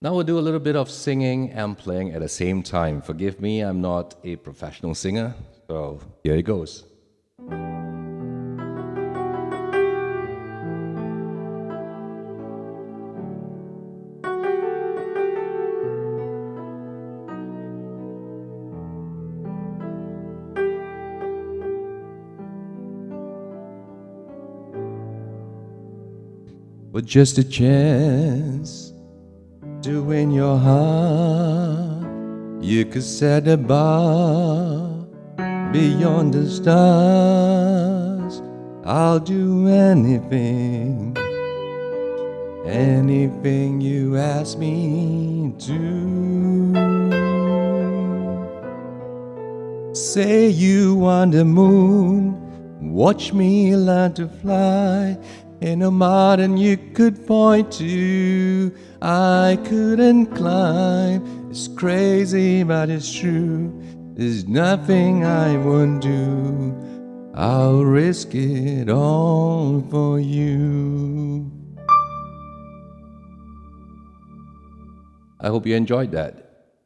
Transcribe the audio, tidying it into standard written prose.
Now we'll do a little bit of singing and playing at the same time. Forgive me, I'm not a professional singer, so here it goes. With just a chance to win your heart, you could set a bar beyond the stars. I'll do anything, anything you ask me to. Say you want the moon, watch me learn to fly. In a mountain you could point to, I couldn't climb. It's crazy, but it's true. There's nothing I won't do. I'll risk it all for you. I hope you enjoyed that.